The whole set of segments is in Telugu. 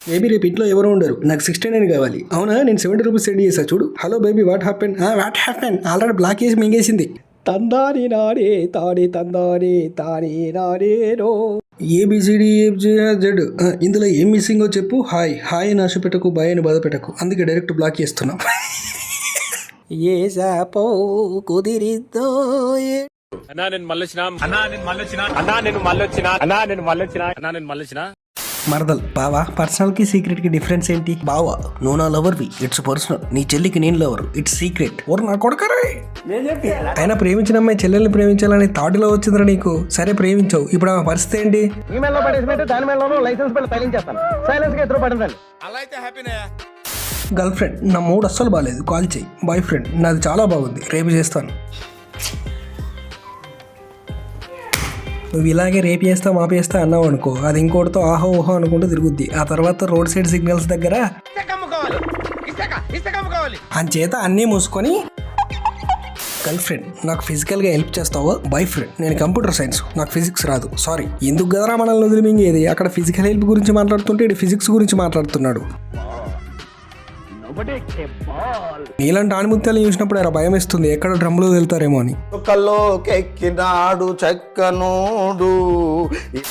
బేబీ రేపు ఇంట్లో ఎవరు ఉండరు, నాకు 69 కావాలి. అవునా, నేను 70 రూపీస్ సెండ్ చేసా చూడు. Hello baby, what happen? Already block చేసి మింగేసింది. తందాని నాడే తాడే తందాని తానే నాడేనో ABCDEFGZ. ఇందులో ఏం మిస్సింగో చెప్పు. హాయ్ అని ఆశ పెట్టకు, బాయ్ అని బాధ పెట్టకు, అందుకే డైరెక్ట్ బ్లాక్ చేస్తున్నాం. ఏ శాపో కుదిరిద్దో మరదల్ బావా, పర్సనల్ కి సీక్రెట్ కి డిఫరెన్స్ ఏంటి? బావా నువ్వు నా లవర్వి, ఇట్స్ పర్సనల్. నీ చెల్లికి నేను లవర్, ఇట్స్ సీక్రెట్. ఓరు నా కొడకరే. అయినా ప్రేమించిన అమ్మాయి చెల్లెల్ని ప్రేమించాలని థాట్లో వచ్చిందిరా నీకు. సరే ప్రేమించావు, ఇప్పుడు ఆమె పరిస్థితి ఏంటి? గర్ల్ ఫ్రెండ్ నా మూడ్ అస్సలు బాగాలేదు, కాల్ చేయి. బాయ్ ఫ్రెండ్ నాది చాలా బాగుంది, రేపు చేస్తాను. నువ్వు ఇలాగే రేపు చేస్తా మాపు చేస్తా అన్నావు అనుకో, అది ఇంకోటితో ఆహో ఓహో అనుకుంటూ తిరుగుద్ది. ఆ తర్వాత రోడ్ సైడ్ సిగ్నల్స్ దగ్గర అంచేత అన్నీ మూసుకొని గర్ల్ ఫ్రెండ్ నాకు ఫిజికల్గా హెల్ప్ చేస్తావో? బాయ్ ఫ్రెండ్ నేను కంప్యూటర్ సైన్స్, నాకు ఫిజిక్స్ రాదు, సారీ. ఎందుకు కదరా మనల్ని వదిలిమింగేది? అక్కడ ఫిజికల్ హెల్ప్ గురించి మాట్లాడుతుంటే ఇటు ఫిజిక్స్ గురించి మాట్లాడుతున్నాడు. నీలాంటి ఆణిముత్యాలు చూసినప్పుడు ఎలా భయం వేస్తుంది, ఎక్కడ డ్రమ్లో వెళ్తారేమో అని.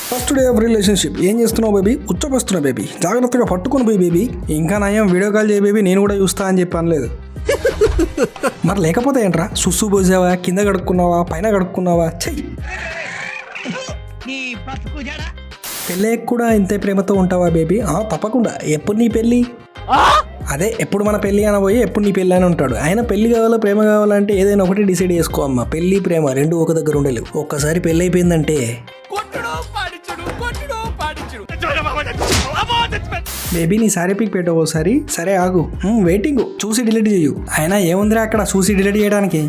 First day of relationship. ఏం చేస్తున్నావు బేబీ? ఉచ్చపోస్తున్నావు బేబీ, జాగ్రత్తగా పట్టుకుని పోయి బేబీ. ఇంకా నయం వీడియో కాల్ చేయ బేబీ, నేను కూడా చూస్తా అని చెప్పి అనలేదు. మరి లేకపోతే ఏంట్రా, సుస్సు పోసావా, కింద కడుక్కున్నావా, పైన కడుక్కున్నావా? చెయ్యి. పెళ్ళయ్యకు కూడా ఇంతే ప్రేమతో ఉంటావా బేబీ? తప్పకుండా. ఎప్పుడు నీ పెళ్ళి? అదే ఎప్పుడు మన పెళ్ళి అనబోయి ఎప్పుడు నీ పెళ్ళి అని ఉంటాడు. ఆయన పెళ్లి కావాలో ప్రేమ కావాలంటే ఏదైనా ఒకటి డిసైడ్ చేసుకో అమ్మ. పెళ్లి ప్రేమ రెండు ఒక దగ్గర ఉండలేవు. ఒక్కసారి పెళ్ళి అయిపోయిందంటే బేబీ నీ సారీ పిక్ పెట్టవు ఒకసారి. సరే ఆగు, వెయిటింగ్. చూసి డిలీట్ చేయు. అయినా ఏముందిరా అక్కడ చూసి డిలీట్ చేయడానికి?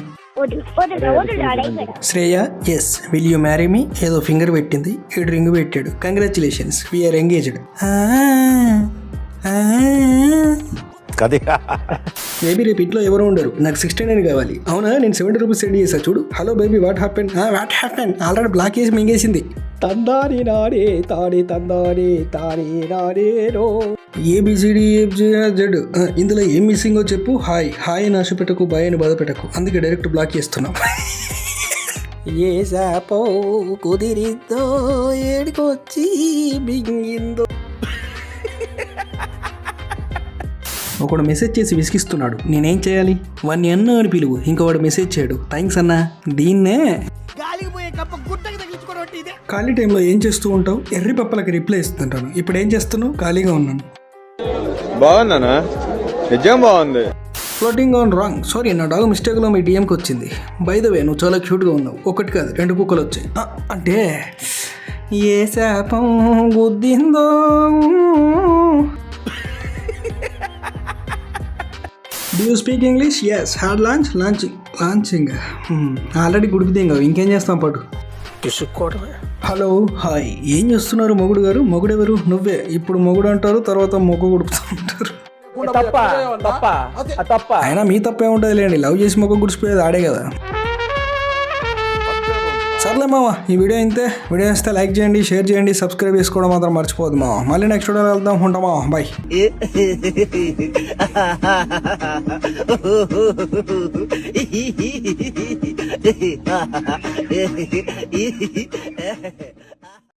Shreya yes, will you marry me? ఏదో ఫింగర్ పెట్టింది, ఏడు రింగ్ పెట్టాడు. Congratulations, we are engaged. బేబీ రేపు ఇంట్లో ఎవరు ఉండరు, నాకు 69 కావాలి. అవునా, నేను 70 రూపీస్ సెండ్ చేసా చూడు. Hello baby, what happen? Already block చేసి మింగేసింది. తందాని నాడే తాడే తందాని తానే నాడేనో ABCDEFGZ. ఇందులో ఏం మిస్సింగో చెప్పు. హాయ్ అని ఆశ పెట్టకు, బాయ్ అని బాధ పెట్టకు, అందుకే డైరెక్ట్ బ్లాక్ చేస్తున్నాం. ఏ శాపో కుదిరిద్దో ఏడుకొచ్చి బింగిందో. ఒకడు మెసేజ్ చేసి విసిగిస్తున్నాడు, నేనేం చేయాలి? వాడిని అన్న అని పిలువు, ఇంకా వాడు మెసేజ్ చేయడు. థ్యాంక్స్ అన్నా. దీన్నే ఖాళీ టైంలో ఏం చేస్తూ ఉంటావు? ఎర్రి పప్పలకి రిప్లై ఇస్తుంటాను. ఇప్పుడు ఏం చేస్తున్నావు? ఖాళీగా ఉన్నాను. బాగుందనా? నిజం బాగుంది. Floating on wrong. సారీ, నా డాగ్ మిస్టేక్లో మీ డిఎంకి వచ్చింది. బై ద వే నువ్వు చాలా క్యూట్గా ఉన్నావు. ఒకటి కాదు 2 కుక్కలు వచ్చాయి. అంటే ఏ శాపం గుద్దిందో. Do you speak English? Yes. Had lunch? Launching. Already గుడిపిదేంగా, ఇంకేం చేస్తాం పాటు. హలో హాయ్, ఏం చేస్తున్నారు మొగుడు గారు? మొగుడెవరు? నువ్వే. ఇప్పుడు మొగుడు అంటారు, తర్వాత మొగ్గు గుడుపుతూ ఉంటారు. అయినా మీ తప్పే ఉంటుంది లేండి, లవ్ చేసి మొగ్గు గుడిచిపోయేది ఆడే కదా. సర్లే మామ, ఈ వీడియో ఇంతే. వీడియో ఇస్తే లైక్ చేయండి, షేర్ చేయండి, సబ్స్క్రైబ్ చేసుకోవడం మాత్రం మర్చిపోదు మామ. మళ్ళీ నెక్స్ట్ వీడియోలో వెళ్దాం. ఉంటామా, బాయ్.